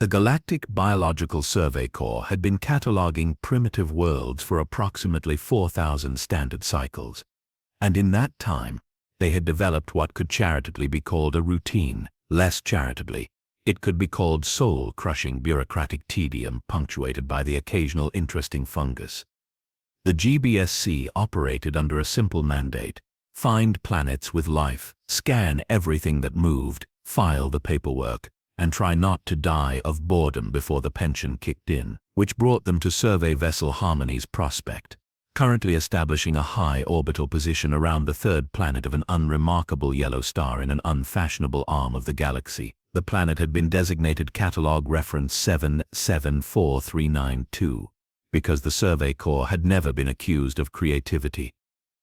The Galactic Biological Survey Corps had been cataloging primitive worlds for approximately 4,000 standard cycles. And in that time, they had developed what could charitably be called a routine. Less charitably, it could be called soul-crushing bureaucratic tedium punctuated by the occasional interesting fungus. The GBSC operated under a simple mandate: find planets with life, scan everything that moved, file the paperwork, and try not to die of boredom before the pension kicked in, which brought them to survey vessel Harmony's prospect, currently establishing a high orbital position around the third planet of an unremarkable yellow star in an unfashionable arm of the galaxy. The planet had been designated Catalog Reference 774392 because the Survey Corps had never been accused of creativity.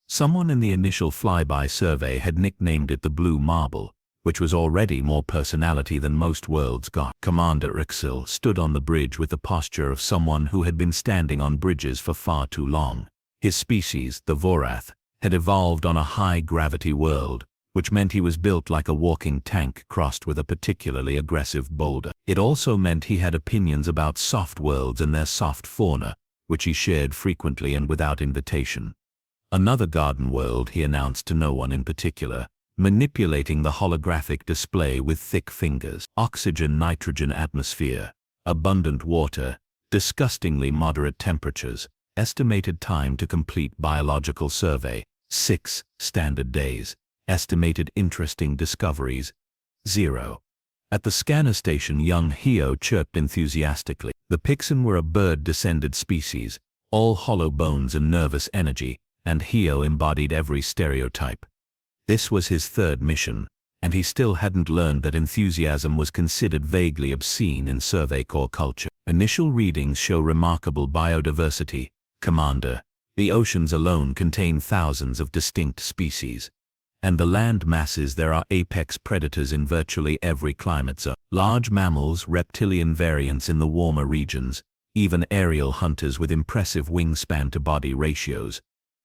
Someone in the initial flyby survey had nicknamed it the Blue Marble, which was already more personality than most worlds got. Commander Ixil stood on the bridge with the posture of someone who had been standing on bridges for far too long. His species, the Vorath, had evolved on a high-gravity world, which meant he was built like a walking tank crossed with a particularly aggressive boulder. It also meant he had opinions about soft worlds and their soft fauna, which he shared frequently and without invitation. Another garden world, he announced to no one in particular, manipulating the holographic display with thick fingers. Oxygen-nitrogen atmosphere, abundant water, disgustingly moderate temperatures, estimated time to complete biological survey, 6 standard days. Estimated interesting discoveries, 0. At the scanner station, young Hio chirped enthusiastically. The Pixen were a bird-descended species, all hollow bones and nervous energy, and Hio embodied every stereotype. This was his third mission, and he still hadn't learned that enthusiasm was considered vaguely obscene in Survey Corps culture. Initial readings show remarkable biodiversity, Commander. The oceans alone contain thousands of distinct species. And the land masses, there are apex predators in virtually every climate zone. Large mammals, reptilian variants in the warmer regions, even aerial hunters with impressive wingspan-to-body ratios.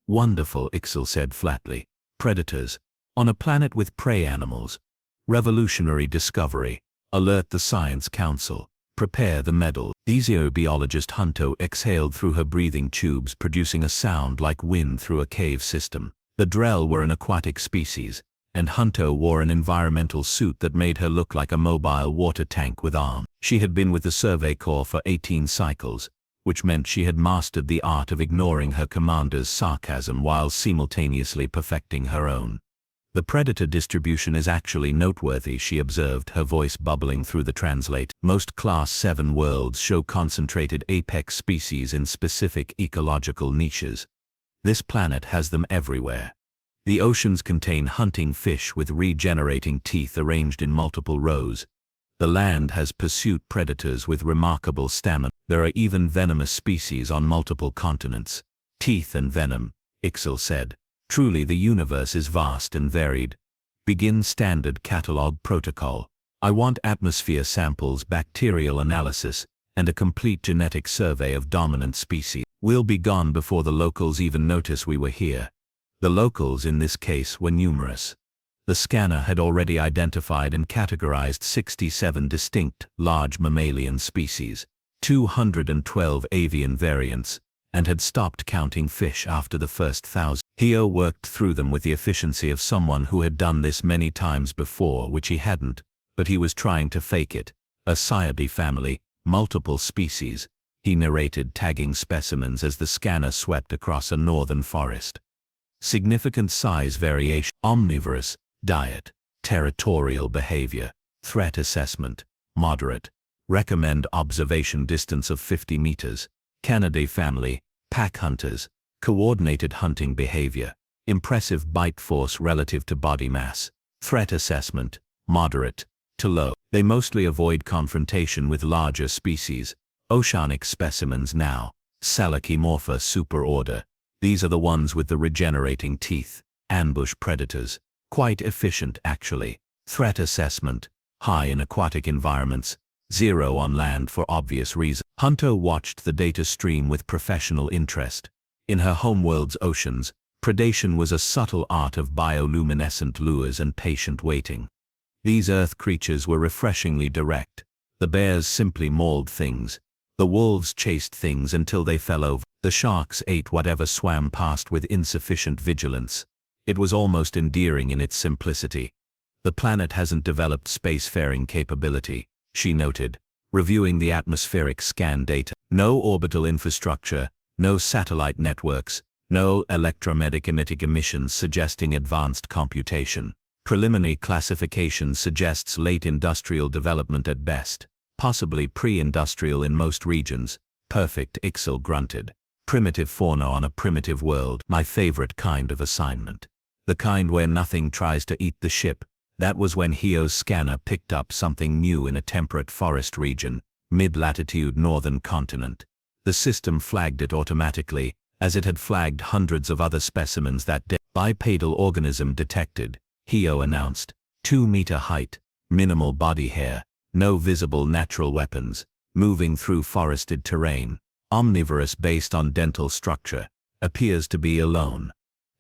Wonderful, Ixil said flatly. Predators. On a planet with prey animals. Revolutionary discovery. Alert the Science Council. Prepare the medal. Esiobiologist Hunto exhaled through her breathing tubes, producing a sound like wind through a cave system. The Drell were an aquatic species, and Hunto wore an environmental suit that made her look like a mobile water tank with arms. She had been with the Survey Corps for 18 cycles, which meant she had mastered the art of ignoring her commander's sarcasm while simultaneously perfecting her own. The predator distribution is actually noteworthy, she observed, her voice bubbling through the translate. Most Class 7 worlds show concentrated apex species in specific ecological niches. This planet has them everywhere. The oceans contain hunting fish with regenerating teeth arranged in multiple rows. The land has pursuit predators with remarkable stamina. There are even venomous species on multiple continents. Teeth and venom, Ixil said. Truly, the universe is vast and varied. Begin standard catalog protocol. I want atmosphere samples, bacterial analysis, and a complete genetic survey of dominant species. We'll be gone before the locals even notice we were here. The locals in this case were numerous. The scanner had already identified and categorized 67 distinct, large mammalian species, 212 avian variants, and had stopped counting fish after the first 1,000. Hio worked through them with the efficiency of someone who had done this many times before, which he hadn't, but he was trying to fake it. A Cyabe family, multiple species, he narrated, tagging specimens as the scanner swept across a northern forest. Significant size variation, omnivorous, diet, territorial behavior, threat assessment, moderate, recommend observation distance of 50 meters, Canidae family, pack hunters, coordinated hunting behavior, impressive bite force relative to body mass, threat assessment, moderate to low. They mostly avoid confrontation with larger species. Oceanic specimens now, Salachimorpha superorder. These are the ones with the regenerating teeth, ambush predators. Quite efficient actually. Threat assessment, high in aquatic environments, 0 on land for obvious reasons. Hunter watched the data stream with professional interest. In her homeworld's oceans, predation was a subtle art of bioluminescent lures and patient waiting. These Earth creatures were refreshingly direct, The bears simply mauled things. The wolves chased things until they fell over. The sharks ate whatever swam past with insufficient vigilance. It was almost endearing in its simplicity. The planet hasn't developed spacefaring capability, she noted, reviewing the atmospheric scan data. No orbital infrastructure, no satellite networks, no electromagnetic emissions suggesting advanced computation. Preliminary classification suggests late industrial development at best, possibly pre-industrial in most regions. Perfect, Ixel grunted. Primitive fauna on a primitive world. My favorite kind of assignment. The kind where nothing tries to eat the ship. That was when Hio's scanner picked up something new in a temperate forest region, mid-latitude northern continent. The system flagged it automatically, as it had flagged hundreds of other specimens that day. Bipedal organism detected, Hio announced. 2-meter height, minimal body hair, no visible natural weapons, moving through forested terrain, omnivorous based on dental structure, appears to be alone.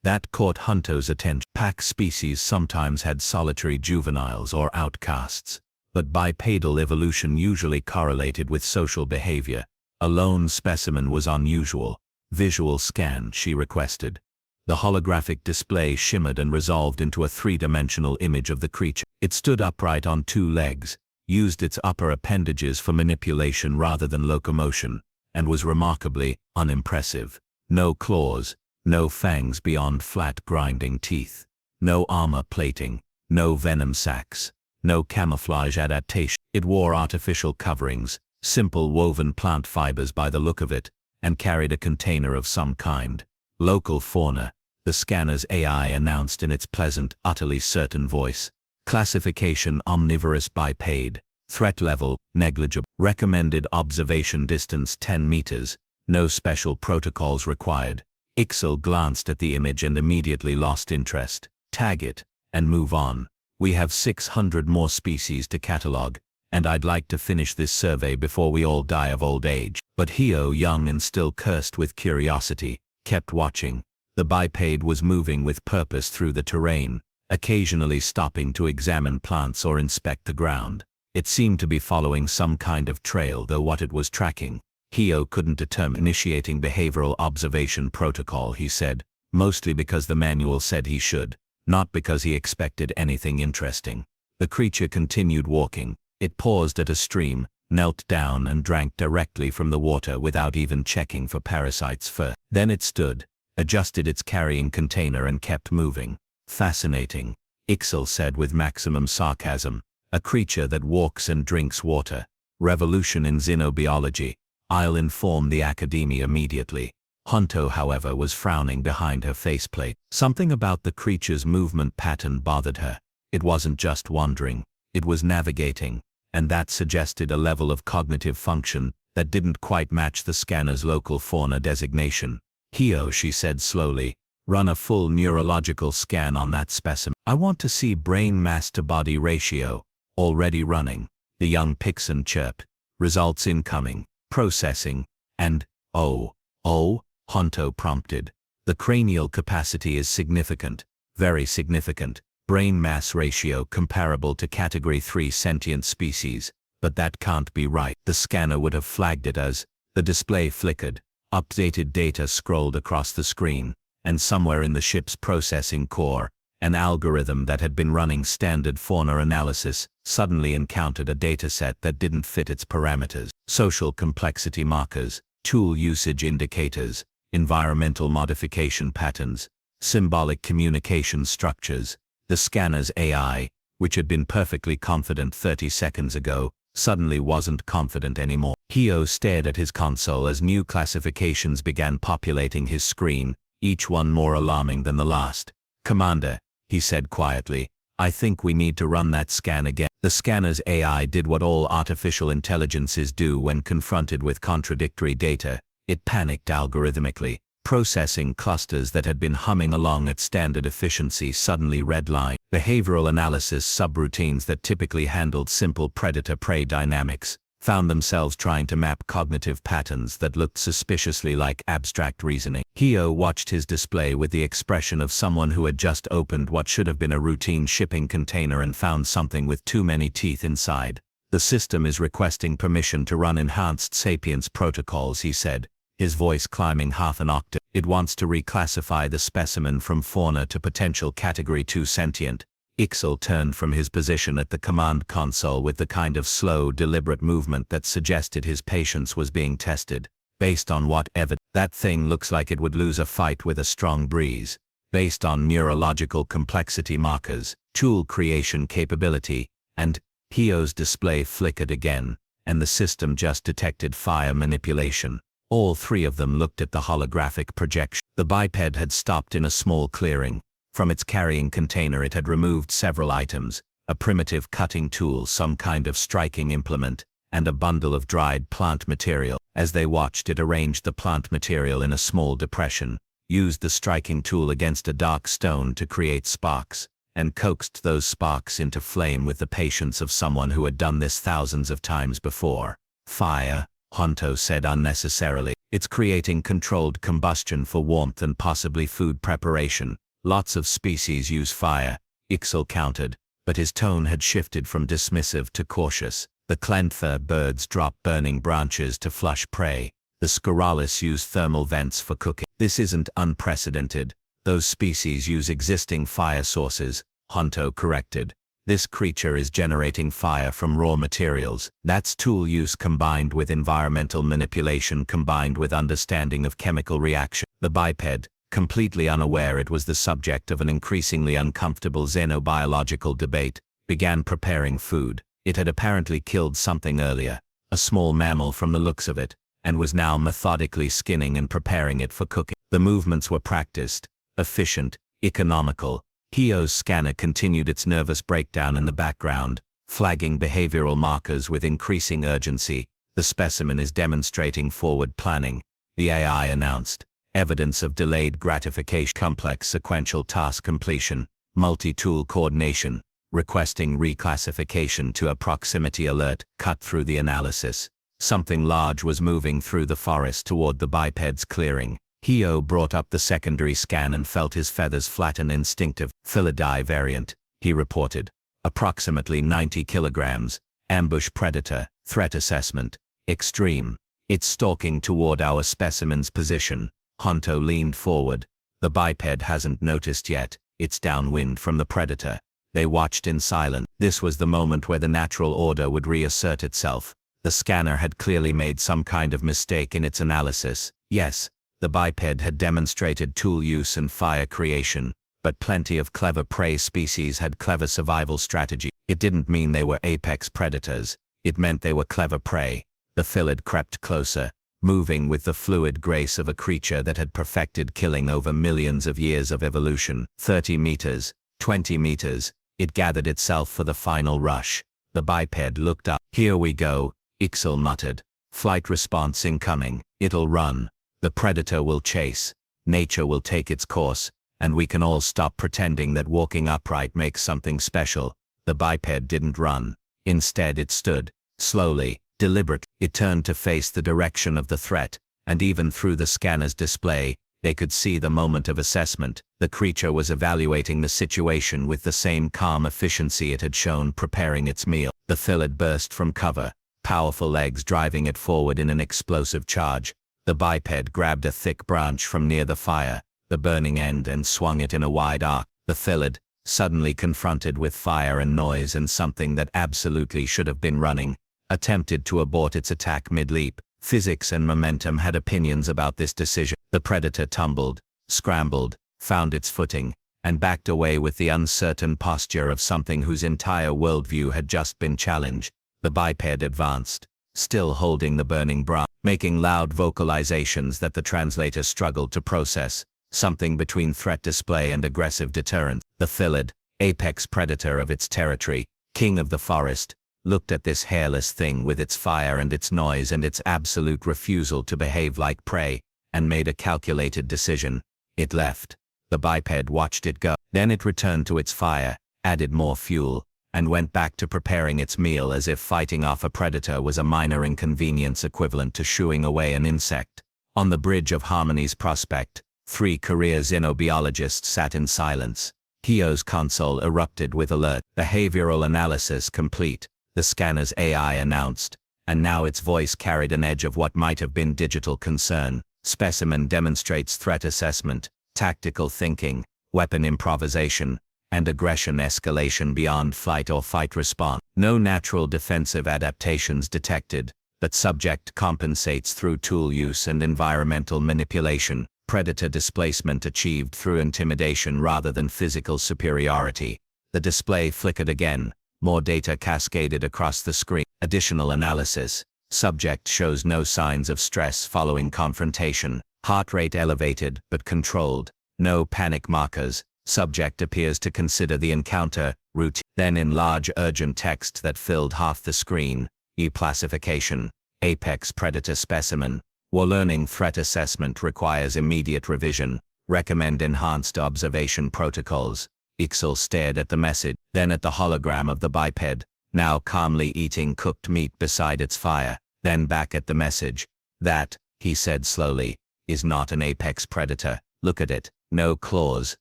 That caught Hunto's attention. Pack species sometimes had solitary juveniles or outcasts, but bipedal evolution usually correlated with social behavior. A lone specimen was unusual. Visual scan, she requested. The holographic display shimmered and resolved into a three-dimensional image of the creature. It stood upright on 2 legs, used its upper appendages for manipulation rather than locomotion, and was remarkably unimpressive. No claws, no fangs beyond flat grinding teeth, no armor plating, no venom sacs, no camouflage adaptation. It wore artificial coverings, simple woven plant fibers by the look of it, and carried a container of some kind. Local fauna, the scanner's AI announced in its pleasant, utterly certain voice. Classification: omnivorous biped. Threat level: negligible. Recommended observation distance: 10 meters. No special protocols required. Ixel glanced at the image and immediately lost interest. Tag it, and move on. We have 600 more species to catalog, and I'd like to finish this survey before we all die of old age. But Hio, young and still cursed with curiosity, kept watching. The biped was moving with purpose through the terrain, occasionally stopping to examine plants or inspect the ground. It seemed to be following some kind of trail, though what it was tracking, Hio couldn't determine. Initiating behavioral observation protocol, he said, mostly because the manual said he should, not because he expected anything interesting. The creature continued walking. It paused at a stream, knelt down and drank directly from the water without even checking for parasites first. Then it stood, adjusted its carrying container and kept moving. Fascinating, Ixel said with maximum sarcasm. A creature that walks and drinks water. Revolution in xenobiology. I'll inform the academy immediately. Hunto, however, was frowning behind her faceplate. Something about the creature's movement pattern bothered her. It wasn't just wandering, it was navigating, and that suggested a level of cognitive function that didn't quite match the scanner's local fauna designation. Hio, she said slowly, run a full neurological scan on that specimen. I want to see brain mass to body ratio. Already running, the young Pixon chirped. Results incoming. Processing. And, oh, Hunto prompted. The cranial capacity is significant. Very significant. Brain mass ratio comparable to Category 3 sentient species. But that can't be right. The scanner would have flagged it as. The display flickered. Updated data scrolled across the screen. And somewhere in the ship's processing core, an algorithm that had been running standard fauna analysis suddenly encountered a dataset that didn't fit its parameters. Social complexity markers, tool usage indicators, environmental modification patterns, symbolic communication structures. The scanner's AI, which had been perfectly confident 30 seconds ago, suddenly wasn't confident anymore. Hio stared at his console as new classifications began populating his screen, each one more alarming than the last. Commander, he said quietly, I think we need to run that scan again. The scanner's AI did what all artificial intelligences do when confronted with contradictory data. It panicked algorithmically. Processing clusters that had been humming along at standard efficiency suddenly redlined. Behavioral analysis subroutines that typically handled simple predator-prey dynamics found themselves trying to map cognitive patterns that looked suspiciously like abstract reasoning. Hio watched his display with the expression of someone who had just opened what should have been a routine shipping container and found something with too many teeth inside. The system is requesting permission to run enhanced sapience protocols, he said, his voice climbing half an octave. It wants to reclassify the specimen from fauna to potential category 2 sentient. Ixel turned from his position at the command console with the kind of slow, deliberate movement that suggested his patience was being tested. Based on what evidence? That thing looks like it would lose a fight with a strong breeze. Based on neurological complexity markers, tool creation capability, and Hio's display flickered again, and the system just detected fire manipulation. All three of them looked at the holographic projection. The biped had stopped in a small clearing. From its carrying container it had removed several items, a primitive cutting tool, some kind of striking implement, and a bundle of dried plant material. As they watched, it arranged the plant material in a small depression, used the striking tool against a dark stone to create sparks, and coaxed those sparks into flame with the patience of someone who had done this thousands of times before. Fire, Honto said unnecessarily. It's creating controlled combustion for warmth and possibly food preparation. Lots of species use fire, Ixel countered, but his tone had shifted from dismissive to cautious. The Clenther birds drop burning branches to flush prey. The Scoralis use thermal vents for cooking. This isn't unprecedented. Those species use existing fire sources, Honto corrected. This creature is generating fire from raw materials. That's tool use combined with environmental manipulation combined with understanding of chemical reaction. The biped, completely unaware it was the subject of an increasingly uncomfortable xenobiological debate, began preparing food. It had apparently killed something earlier, a small mammal from the looks of it, and was now methodically skinning and preparing it for cooking. The movements were practiced, efficient, economical. Hio's scanner continued its nervous breakdown in the background, flagging behavioral markers with increasing urgency. The specimen is demonstrating forward planning, the AI announced. Evidence of delayed gratification, complex sequential task completion, multi-tool coordination, requesting reclassification to a proximity alert, cut through the analysis. Something large was moving through the forest toward the biped's clearing. Hio brought up the secondary scan and felt his feathers flatten. Instinctive, Felidae variant, he reported. Approximately 90 kilograms, ambush predator, threat assessment, extreme. It's stalking toward our specimen's position. Honto leaned forward. The biped hasn't noticed yet, it's downwind from the predator. They watched in silence. This was the moment where the natural order would reassert itself. The scanner had clearly made some kind of mistake in its analysis. Yes, the biped had demonstrated tool use and fire creation, but plenty of clever prey species had clever survival strategy. It didn't mean they were apex predators. It meant they were clever prey. The Philid crept closer, moving with the fluid grace of a creature that had perfected killing over millions of years of evolution. 30 meters, 20 meters, it gathered itself for the final rush. The biped looked up. Here we go, Ixel muttered. Flight response incoming. It'll run. The predator will chase. Nature will take its course, and we can all stop pretending that walking upright makes something special. The biped didn't run. Instead it stood, slowly, deliberately. It turned to face the direction of the threat, and even through the scanner's display, they could see the moment of assessment. The creature was evaluating the situation with the same calm efficiency it had shown preparing its meal. The Philid burst from cover, powerful legs driving it forward in an explosive charge. The biped grabbed a thick branch from near the fire, the burning end, and swung it in a wide arc. The Philid, suddenly confronted with fire and noise and something that absolutely should have been running, attempted to abort its attack mid-leap. Physics and momentum had opinions about this decision. The predator tumbled, scrambled, found its footing, and backed away with the uncertain posture of something whose entire worldview had just been challenged. The biped advanced, still holding the burning branch, making loud vocalizations that the translator struggled to process, something between threat display and aggressive deterrence. The Philid, apex predator of its territory, king of the forest, looked at this hairless thing with its fire and its noise and its absolute refusal to behave like prey, and made a calculated decision. It left. The biped watched it go. Then it returned to its fire, added more fuel, and went back to preparing its meal as if fighting off a predator was a minor inconvenience equivalent to shooing away an insect. On the bridge of Harmony's Prospect, 3 career xenobiologists sat in silence. Hio's console erupted with alert. Behavioral analysis complete. the scanner's AI announced, and now its voice carried an edge of what might have been digital concern. Specimen demonstrates threat assessment, tactical thinking, weapon improvisation, and aggression escalation beyond flight or fight response. No natural defensive adaptations detected, but subject compensates through tool use and environmental manipulation. Predator displacement achieved through intimidation rather than physical superiority. The display flickered again. More data cascaded across the screen. Additional analysis. Subject shows no signs of stress following confrontation. Heart rate elevated but controlled. No panic markers. Subject appears to consider the encounter routine. Then in large urgent text that filled half the screen. Reclassification. Apex predator specimen. Warning threat assessment requires immediate revision. Recommend enhanced observation protocols. Ixel stared at the message, then at the hologram of the biped, now calmly eating cooked meat beside its fire, then back at the message. That, he said slowly, is not an apex predator. Look at it. No claws,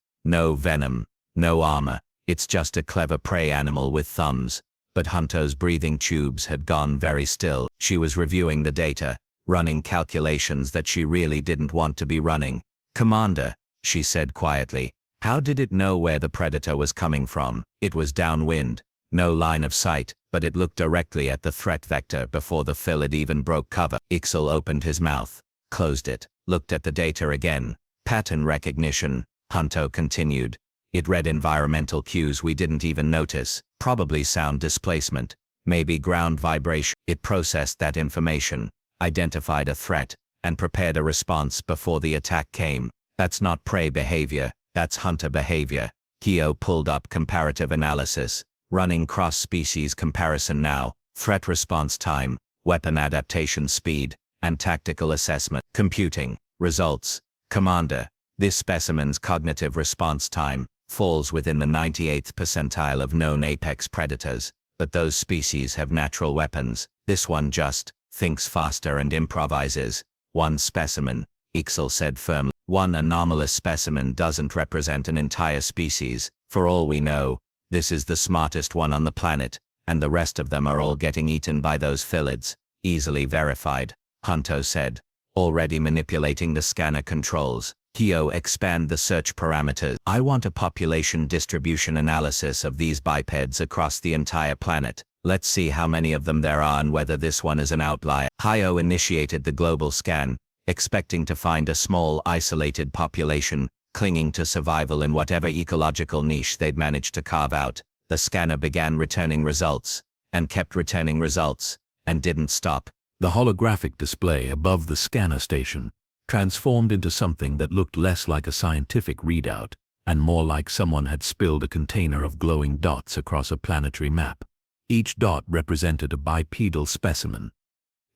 no venom, no armor. It's just a clever prey animal with thumbs. But Hunter's breathing tubes had gone very still. She was reviewing the data, running calculations that she really didn't want to be running. Commander, she said quietly. How did it know where the predator was coming from? It was downwind. No line of sight, but it looked directly at the threat vector before the fillid even broke cover. Ixel opened his mouth, closed it, looked at the data again. Pattern recognition, Hunter continued. It read environmental cues we didn't even notice, probably sound displacement, maybe ground vibration. It processed that information, identified a threat, and prepared a response before the attack came. That's not prey behavior. That's hunter behavior. Keo pulled up comparative analysis, running cross-species comparison now, threat response time, weapon adaptation speed, and tactical assessment. Computing. Results. Commander, this specimen's cognitive response time falls within the 98th percentile of known apex predators, but those species have natural weapons. This one just thinks faster and improvises. One specimen, Ixel said firmly. One anomalous specimen doesn't represent an entire species. For all we know, this is the smartest one on the planet, and the rest of them are all getting eaten by those fillets. Easily verified, Hunter said, already manipulating the scanner controls. Keo, expand the search parameters. I want a population distribution analysis of these bipeds across the entire planet. Let's see how many of them there are and whether this one is an outlier. Hio initiated the global scan, expecting to find a small, isolated population, clinging to survival in whatever ecological niche they'd managed to carve out. The scanner began returning results, and kept returning results, and didn't stop. The holographic display above the scanner station transformed into something that looked less like a scientific readout, and more like someone had spilled a container of glowing dots across a planetary map. Each dot represented a bipedal specimen.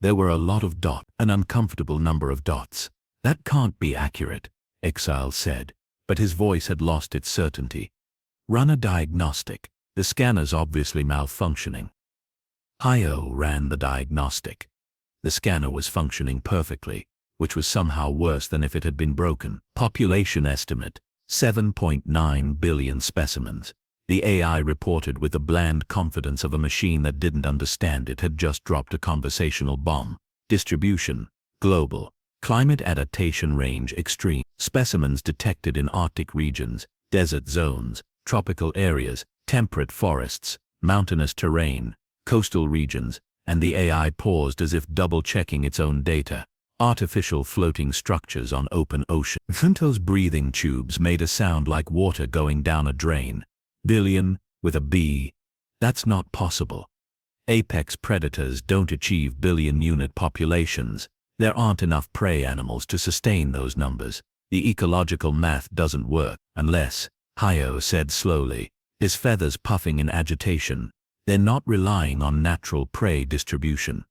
There were a lot of dots, an uncomfortable number of dots. That can't be accurate, Exile said, but his voice had lost its certainty. Run a diagnostic. The scanner's obviously malfunctioning. Hio ran the diagnostic. The scanner was functioning perfectly, which was somehow worse than if it had been broken. Population estimate, 7.9 billion specimens. The AI reported with the bland confidence of a machine that didn't understand it had just dropped a conversational bomb. Distribution, global. Climate adaptation range extreme. Specimens detected in Arctic regions, desert zones, tropical areas, temperate forests, mountainous terrain, coastal regions, and the AI paused as if double-checking its own data. Artificial floating structures on open ocean. Hunto's breathing tubes made a sound like water going down a drain. Billion, with a B. That's not possible. Apex predators don't achieve billion-unit populations. There aren't enough prey animals to sustain those numbers. The ecological math doesn't work, unless, Hio said slowly, his feathers puffing in agitation. They're not relying on natural prey distribution.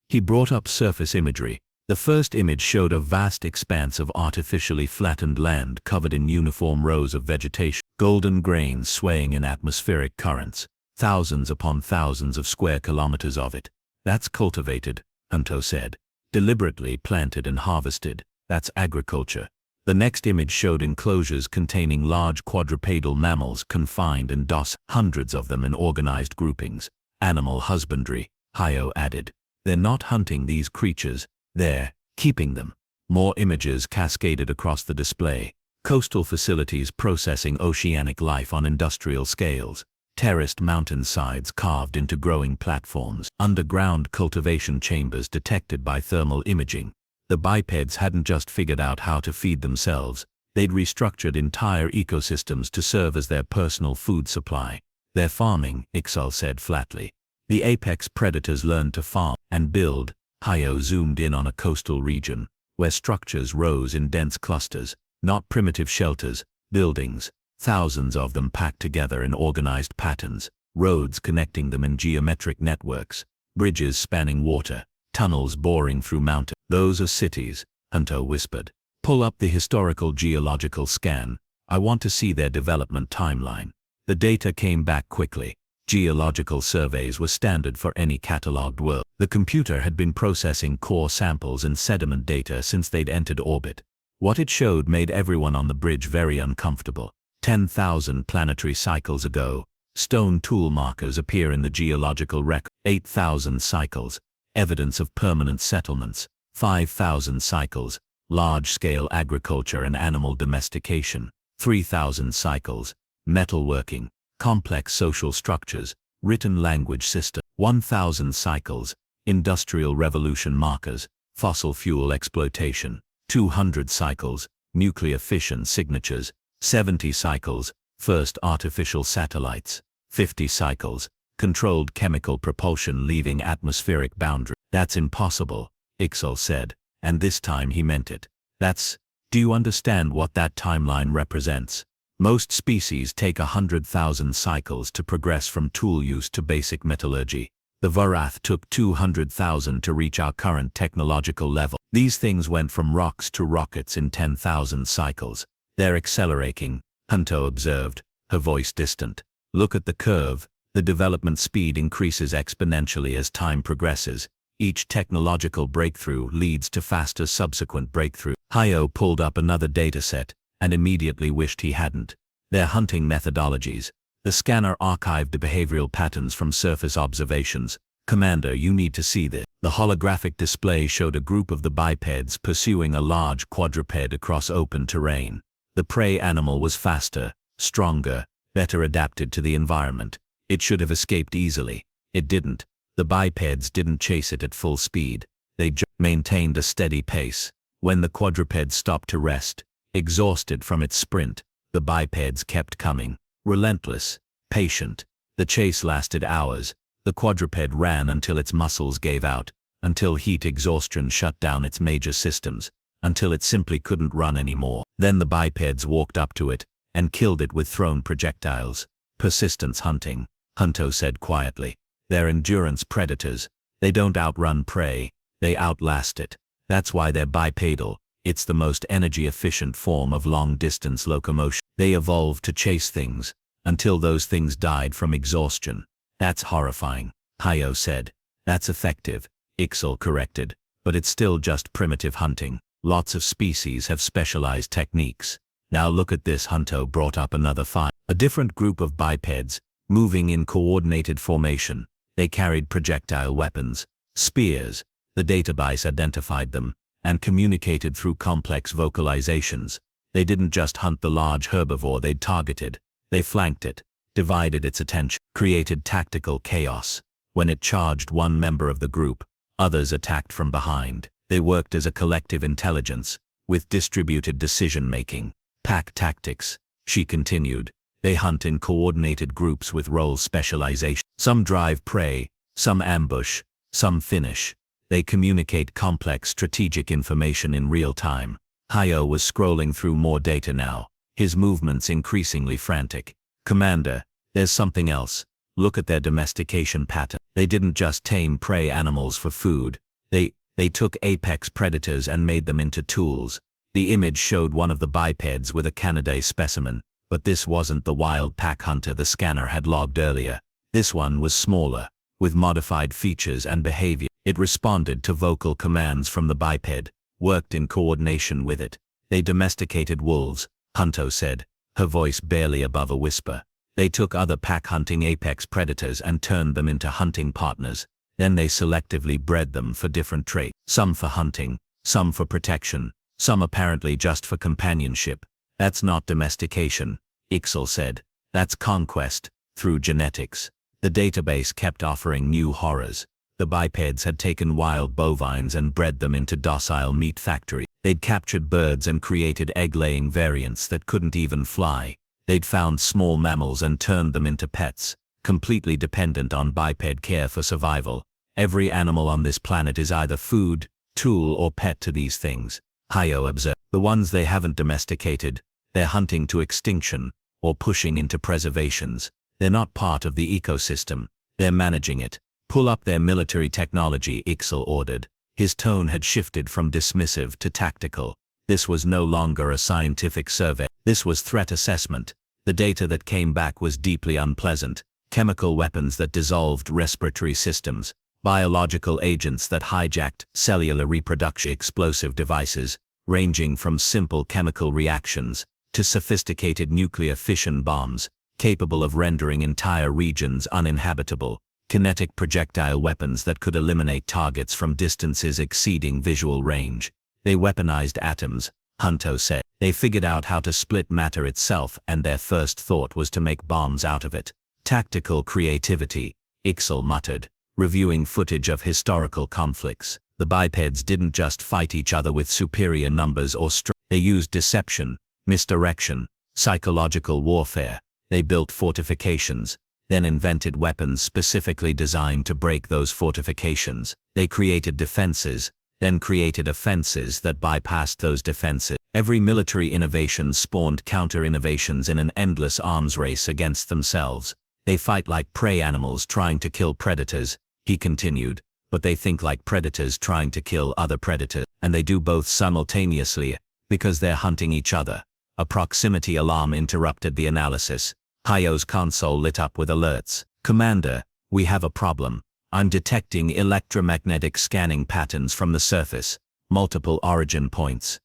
He brought up surface imagery. The first image showed a vast expanse of artificially flattened land covered in uniform rows of vegetation, golden grains swaying in atmospheric currents, thousands upon thousands of square kilometers of it. That's cultivated, Hunter said. Deliberately planted and harvested. That's agriculture. The next image showed enclosures containing large quadrupedal mammals confined and docile, hundreds of them in organized groupings. Animal husbandry, Hayo added. They're not hunting these creatures, they're keeping them. More images cascaded across the display. Coastal facilities processing oceanic life on industrial scales. Terraced mountainsides carved into growing platforms. Underground cultivation chambers detected by thermal imaging. The bipeds hadn't just figured out how to feed themselves, they'd restructured entire ecosystems to serve as their personal food supply. They're farming, Ixal said flatly. The apex predators learned to farm and build. Hayo zoomed in on a coastal region, where structures rose in dense clusters, not primitive shelters, buildings, thousands of them packed together in organized patterns, roads connecting them in geometric networks, bridges spanning water, tunnels boring through mountains. Those are cities, Hunter whispered. Pull up the historical geological scan. I want to see their development timeline. The data came back quickly. Geological surveys were standard for any catalogued world. The computer had been processing core samples and sediment data since they'd entered orbit. What it showed made everyone on the bridge very uncomfortable. 10,000 planetary cycles ago, stone tool markers appear in the geological record. 8,000 cycles, evidence of permanent settlements. 5,000 cycles, large-scale agriculture and animal domestication. 3,000 cycles, metalworking, complex social structures, written language system. 1,000 cycles, industrial revolution markers, fossil fuel exploitation. 200 cycles, nuclear fission signatures. 70 cycles, first artificial satellites. 50 cycles, controlled chemical propulsion leaving atmospheric boundary. That's impossible, Ixal said, and this time he meant it. Do you understand what that timeline represents? Most species take 100,000 cycles to progress from tool use to basic metallurgy. The Varath took 200,000 to reach our current technological level. These things went from rocks to rockets in 10,000 cycles. They're accelerating, Hunter observed, her voice distant. Look at the curve. The development speed increases exponentially as time progresses. Each technological breakthrough leads to faster subsequent breakthrough. Hayo pulled up another dataset and immediately wished he hadn't. Their hunting methodologies. The scanner archived the behavioral patterns from surface observations. Commander, you need to see this. The holographic display showed a group of the bipeds pursuing a large quadruped across open terrain. The prey animal was faster, stronger, better adapted to the environment. It should have escaped easily. It didn't. The bipeds didn't chase it at full speed. They just maintained a steady pace. When the quadruped stopped to rest, exhausted from its sprint, the bipeds kept coming. Relentless, patient. The chase lasted hours. The quadruped ran until its muscles gave out, until heat exhaustion shut down its major systems, until it simply couldn't run anymore. Then the bipeds walked up to it and killed it with thrown projectiles. Persistence hunting, Hunter said quietly. They're endurance predators. They don't outrun prey, they outlast it. That's why they're bipedal. It's the most energy-efficient form of long-distance locomotion. They evolved to chase things, until those things died from exhaustion. That's horrifying, Hayo said. That's effective, Ixal corrected, but it's still just primitive hunting. Lots of species have specialized techniques. Now look at this. Hunter brought up another file. A different group of bipeds, moving in coordinated formation. They carried projectile weapons, spears. The database identified them and communicated through complex vocalizations. They didn't just hunt the large herbivore they'd targeted. They flanked it, divided its attention, created tactical chaos. When it charged one member of the group, others attacked from behind. They worked as a collective intelligence, with distributed decision-making. Pack tactics, she continued. They hunt in coordinated groups with role specialization. Some drive prey, some ambush, some finish. They communicate complex strategic information in real time. Hayo was scrolling through more data now, his movements increasingly frantic. Commander, there's something else. Look at their domestication pattern. They didn't just tame prey animals for food. They took apex predators and made them into tools. The image showed one of the bipeds with a Canidae specimen, but this wasn't the wild pack hunter the scanner had logged earlier. This one was smaller, with modified features and behavior. It responded to vocal commands from the biped, worked in coordination with it. They domesticated wolves, Hunter said, her voice barely above a whisper. They took other pack-hunting apex predators and turned them into hunting partners. Then they selectively bred them for different traits, some for hunting, some for protection, some apparently just for companionship. That's not domestication, Ixel said. That's conquest, through genetics. The database kept offering new horrors. The bipeds had taken wild bovines and bred them into docile meat factories. They'd captured birds and created egg-laying variants that couldn't even fly. They'd found small mammals and turned them into pets, completely dependent on biped care for survival. Every animal on this planet is either food, tool, or pet to these things, Hayo observed. The ones they haven't domesticated, they're hunting to extinction, or pushing into preservations. They're not part of the ecosystem. They're managing it. Pull up their military technology, Ixel ordered. His tone had shifted from dismissive to tactical. This was no longer a scientific survey. This was threat assessment. The data that came back was deeply unpleasant. Chemical weapons that dissolved respiratory systems. Biological agents that hijacked cellular reproduction. Explosive devices, ranging from simple chemical reactions to sophisticated nuclear fission bombs, capable of rendering entire regions uninhabitable. Kinetic projectile weapons that could eliminate targets from distances exceeding visual range. They weaponized atoms, Hunto said. They figured out how to split matter itself, and their first thought was to make bombs out of it. Tactical creativity, Ixel muttered, reviewing footage of historical conflicts. The bipeds didn't just fight each other with superior numbers or strength. They used deception, misdirection, psychological warfare. They built fortifications, then invented weapons specifically designed to break those fortifications. They created defenses, then created offenses that bypassed those defenses. Every military innovation spawned counter-innovations in an endless arms race against themselves. They fight like prey animals trying to kill predators, he continued, but they think like predators trying to kill other predators, and they do both simultaneously, because they're hunting each other. A proximity alarm interrupted the analysis. Hayo's console lit up with alerts. Commander, we have a problem. I'm detecting electromagnetic scanning patterns from the surface. Multiple origin points.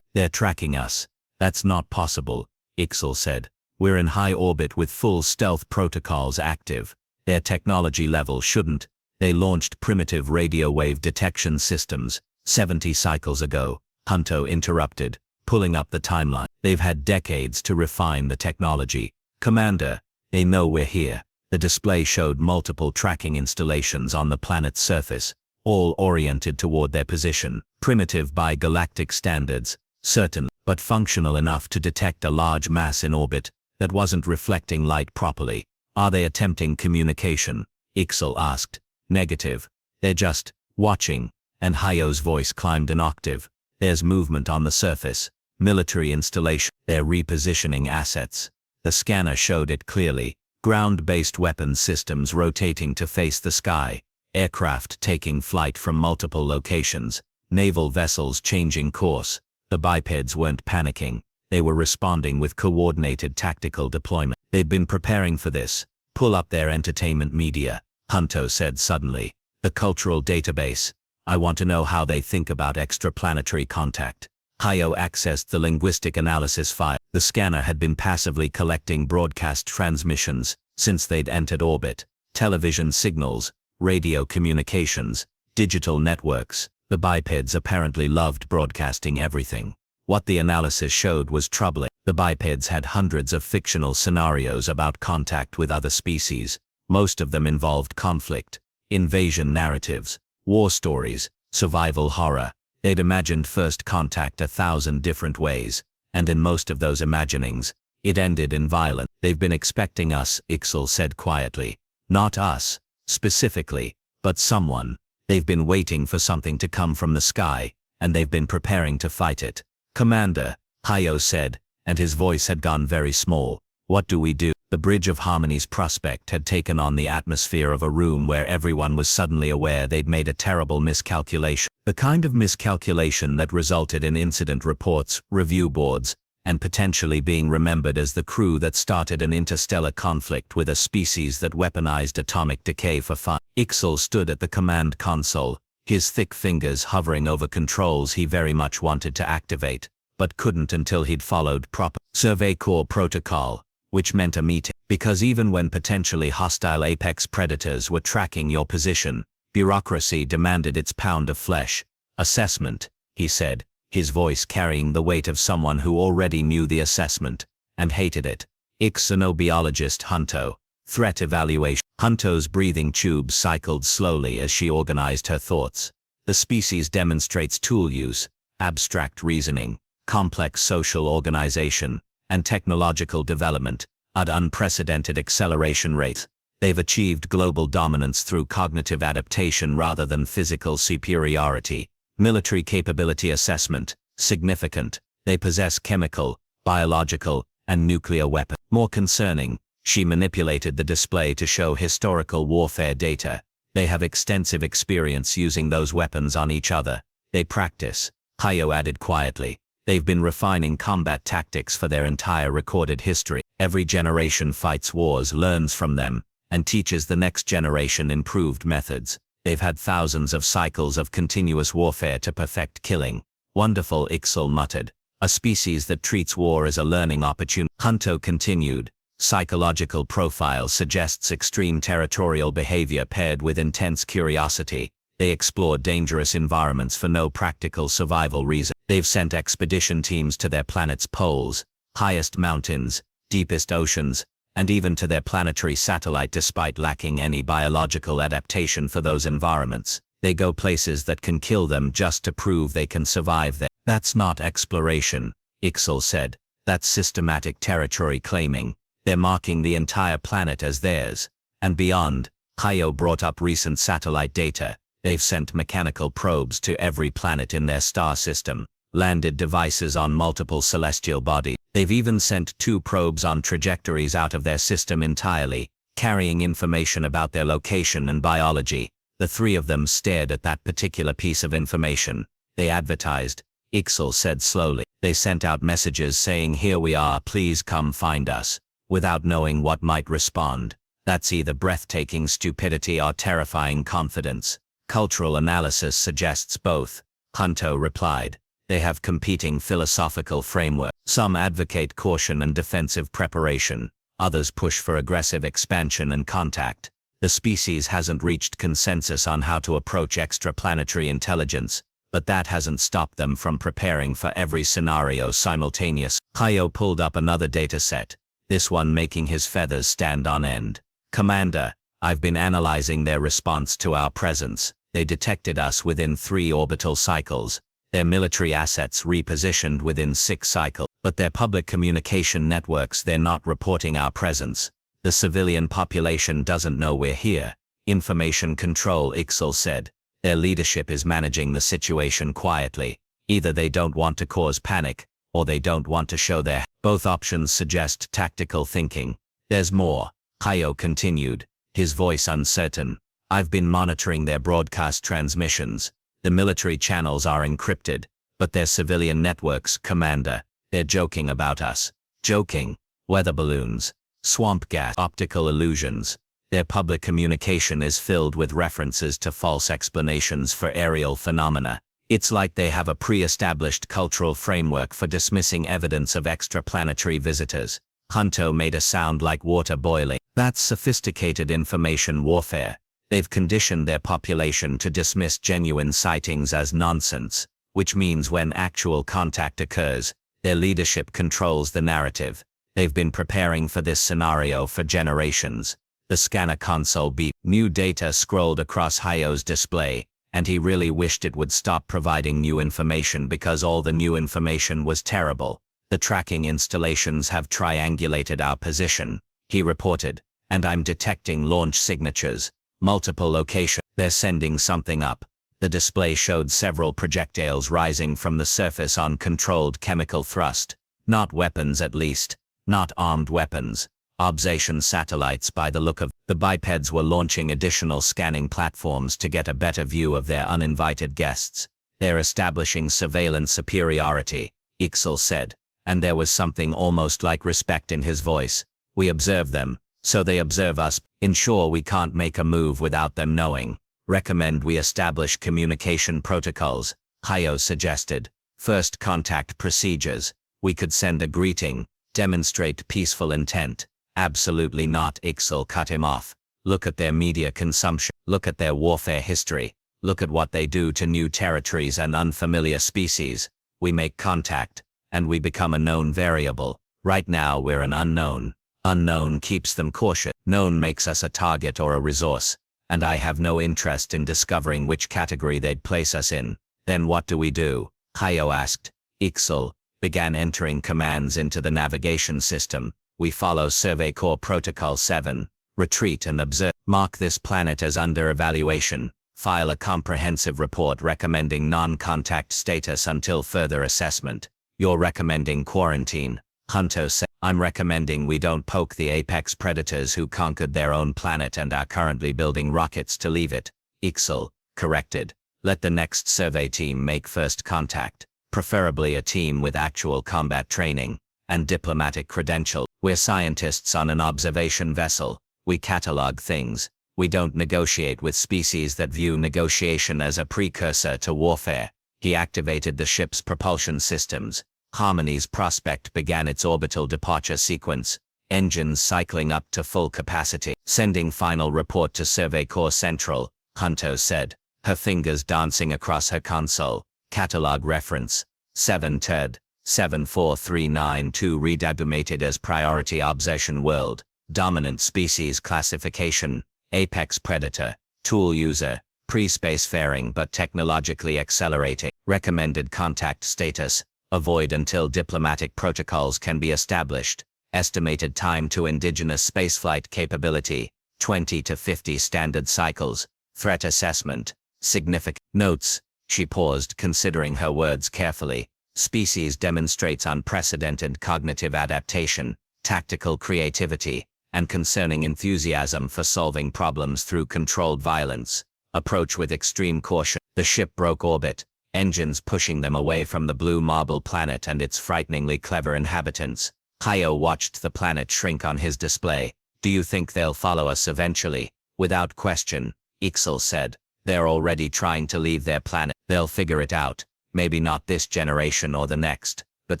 They're tracking us. That's not possible, Ixel said. We're in high orbit with full stealth protocols active. Their technology level shouldn't. They launched primitive radio wave detection systems 70 cycles ago, Hunto interrupted, pulling up the timeline. They've had decades to refine the technology. Commander, they know we're here. The display showed multiple tracking installations on the planet's surface, all oriented toward their position. Primitive by galactic standards, certainly, but functional enough to detect a large mass in orbit that wasn't reflecting light properly. Are they attempting communication? Ixel asked. Negative. They're just watching, and Hayo's voice climbed an octave. There's movement on the surface. Military installation. They're repositioning assets. The scanner showed it clearly. Ground-based weapons systems rotating to face the sky. Aircraft taking flight from multiple locations. Naval vessels changing course. The bipeds weren't panicking. They were responding with coordinated tactical deployment. They'd been preparing for this. Pull up their entertainment media, Hunto said suddenly. The cultural database. I want to know how they think about extraplanetary contact. Hayo accessed the linguistic analysis file. The scanner had been passively collecting broadcast transmissions since they'd entered orbit. Television signals, radio communications, digital networks. The bipeds apparently loved broadcasting everything. What the analysis showed was troubling. The bipeds had hundreds of fictional scenarios about contact with other species. Most of them involved conflict, invasion narratives, war stories, survival horror. They'd imagined first contact 1,000 different ways, and in most of those imaginings, it ended in violence. They've been expecting us, Ixel said quietly. Not us, specifically, but someone. They've been waiting for something to come from the sky, and they've been preparing to fight it. Commander, Hayo said, and his voice had gone very small. What do we do? The Bridge of Harmony's prospect had taken on the atmosphere of a room where everyone was suddenly aware they'd made a terrible miscalculation. The kind of miscalculation that resulted in incident reports, review boards, and potentially being remembered as the crew that started an interstellar conflict with a species that weaponized atomic decay for fun. Ixel stood at the command console, his thick fingers hovering over controls he very much wanted to activate, but couldn't until he'd followed proper Survey Corps protocol, which meant a meeting. Because even when potentially hostile apex predators were tracking your position, bureaucracy demanded its pound of flesh. Assessment, he said, his voice carrying the weight of someone who already knew the assessment and hated it. Xenobiologist Hunto. Threat evaluation. Hunto's breathing tubes cycled slowly as she organized her thoughts. The species demonstrates tool use, abstract reasoning, complex social organization, and technological development at unprecedented acceleration rates. They've achieved global dominance through cognitive adaptation rather than physical superiority. Military capability assessment, significant. They possess chemical, biological, and nuclear weapons. More concerning, she manipulated the display to show historical warfare data. They have extensive experience using those weapons on each other. They practice, Hayo added quietly. They've been refining combat tactics for their entire recorded history. Every generation fights wars, learns from them, and teaches the next generation improved methods. They've had thousands of cycles of continuous warfare to perfect killing. Wonderful, Ixal muttered. A species that treats war as a learning opportunity. Hunto continued. Psychological profile suggests extreme territorial behavior paired with intense curiosity. They explore dangerous environments for no practical survival reason. They've sent expedition teams to their planet's poles, highest mountains, deepest oceans, and even to their planetary satellite despite lacking any biological adaptation for those environments. They go places that can kill them just to prove they can survive there. That's not exploration, Ixal said. That's systematic territory claiming. They're marking the entire planet as theirs. And beyond, Hayo brought up recent satellite data. They've sent mechanical probes to every planet in their star system, landed devices on multiple celestial bodies. They've even sent 2 probes on trajectories out of their system entirely, carrying information about their location and biology. The 3 of them stared at that particular piece of information. They advertised, Ixal said slowly. They sent out messages saying, "Here we are, please come find us," without knowing what might respond. That's either breathtaking stupidity or terrifying confidence. Cultural analysis suggests both, Hunto replied. They have competing philosophical frameworks. Some advocate caution and defensive preparation. Others push for aggressive expansion and contact. The species hasn't reached consensus on how to approach extraplanetary intelligence, but that hasn't stopped them from preparing for every scenario simultaneously. Hayo pulled up another data set, this one making his feathers stand on end. "Commander, I've been analyzing their response to our presence. They detected us within 3 orbital cycles. Their military assets repositioned within 6 cycles. But their public communication networks, they're not reporting our presence. The civilian population doesn't know we're here." Information control, Ixal said. Their leadership is managing the situation quietly. Either they don't want to cause panic, or they don't want to show their. Both options suggest tactical thinking. There's more, Hayo continued, his voice uncertain. I've been monitoring their broadcast transmissions. The military channels are encrypted, but their civilian networks, Commander, they're joking about us. Joking. Weather balloons, swamp gas, optical illusions. Their public communication is filled with references to false explanations for aerial phenomena. It's like they have a pre-established cultural framework for dismissing evidence of extraplanetary visitors. Hunto made a sound like water boiling. That's sophisticated information warfare. They've conditioned their population to dismiss genuine sightings as nonsense, which means when actual contact occurs, their leadership controls the narrative. They've been preparing for this scenario for generations. The scanner console beeped. New data scrolled across Hayo's display, and he really wished it would stop providing new information because all the new information was terrible. The tracking installations have triangulated our position, he reported, and I'm detecting launch signatures, multiple locations. They're sending something up. The display showed several projectiles rising from the surface on controlled chemical thrust. Not weapons, at least. Not armed weapons. Observation satellites by the look of. The bipeds were launching additional scanning platforms to get a better view of their uninvited guests. They're establishing surveillance superiority, Ixal said, and there was something almost like respect in his voice. We observe them, so they observe us. Ensure we can't make a move without them knowing. Recommend we establish communication protocols, Hayo suggested. First contact procedures. We could send a greeting, demonstrate peaceful intent, Absolutely not, Ixal cut him off. Look at their media consumption. Look at their warfare history. Look at what they do to new territories and unfamiliar species. We make contact, and we become a known variable. Right now we're an unknown. Unknown keeps them cautious. Known makes us a target or a resource. And I have no interest in discovering which category they'd place us in. Then what do we do? Hayo asked. Ixal began entering commands into the navigation system. We follow Survey Corps Protocol 7. Retreat and observe. Mark this planet as under evaluation. File a comprehensive report recommending non-contact status until further assessment. You're recommending quarantine. Hunto said, I'm recommending we don't poke the apex predators who conquered their own planet and are currently building rockets to leave it. Ixal corrected. Let the next survey team make first contact, preferably a team with actual combat training and diplomatic credentials. We're scientists on an observation vessel. We catalog things. We don't negotiate with species that view negotiation as a precursor to warfare. He activated the ship's propulsion systems. Harmony's prospect began its orbital departure sequence, engines cycling up to full capacity. Sending final report to Survey Corps Central, Hunto said, her fingers dancing across her console. Catalog reference, 7 TED, 74392 redesignated as Priority Obsession World, Dominant Species Classification, Apex Predator, Tool User, Pre-spacefaring but technologically accelerating. Recommended contact status, avoid until diplomatic protocols can be established. Estimated time to indigenous spaceflight capability, 20 to 50 standard cycles. Threat assessment, significant. Notes, she paused considering her words carefully. Species demonstrates unprecedented cognitive adaptation, tactical creativity, and concerning enthusiasm for solving problems through controlled violence. Approach with extreme caution. The ship broke orbit, engines pushing them away from the blue marble planet and its frighteningly clever inhabitants. Hayo watched the planet shrink on his display. Do you think they'll follow us eventually? Without question, Ixal said. They're already trying to leave their planet. They'll figure it out. Maybe not this generation or the next, but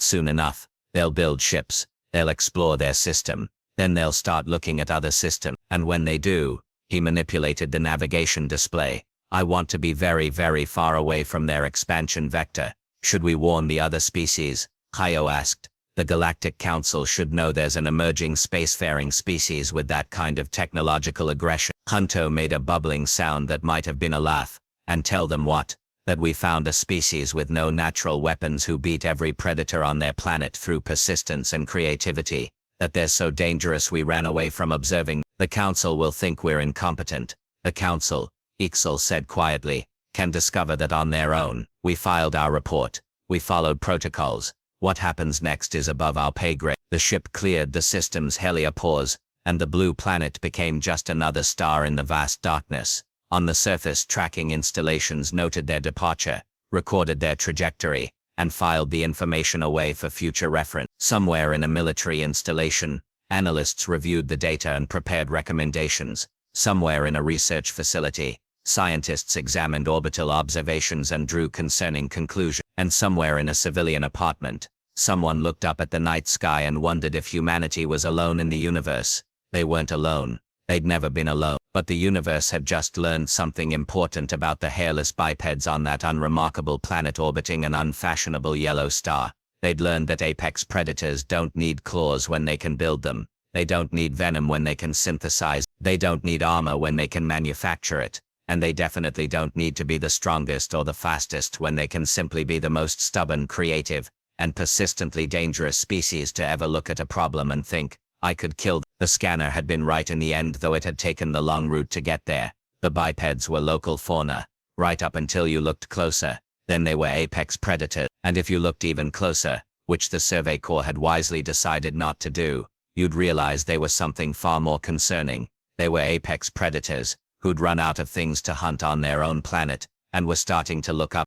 soon enough. They'll build ships. They'll explore their system. Then they'll start looking at other systems. And when they do, he manipulated the navigation display. I want to be very, very far away from their expansion vector. Should we warn the other species? Hayo asked. The Galactic Council should know there's an emerging spacefaring species with that kind of technological aggression. Hunto made a bubbling sound that might have been a laugh. And tell them what? That we found a species with no natural weapons who beat every predator on their planet through persistence and creativity. That they're so dangerous we ran away from observing. The Council will think we're incompetent. The Council, Ixal said quietly, can discover that on their own. We filed our report. We followed protocols. What happens next is above our pay grade. The ship cleared the system's heliopause, and the blue planet became just another star in the vast darkness. On the surface, tracking installations noted their departure, recorded their trajectory, and filed the information away for future reference. Somewhere in a military installation, analysts reviewed the data and prepared recommendations. Somewhere in a research facility, scientists examined orbital observations and drew concerning conclusions. And somewhere in a civilian apartment, someone looked up at the night sky and wondered if humanity was alone in the universe. They weren't alone. They'd never been alone. But the universe had just learned something important about the hairless bipeds on that unremarkable planet orbiting an unfashionable yellow star. They'd learned that apex predators don't need claws when they can build them. They don't need venom when they can synthesize. They don't need armor when they can manufacture it. And they definitely don't need to be the strongest or the fastest when they can simply be the most stubborn, creative, and persistently dangerous species to ever look at a problem and think, I could kill them. The scanner had been right in the end, though it had taken the long route to get there. The bipeds were local fauna, right up until you looked closer. Then they were apex predators, and if you looked even closer, which the Survey Corps had wisely decided not to do, you'd realize they were something far more concerning. They were apex predators, who'd run out of things to hunt on their own planet, and were starting to look up.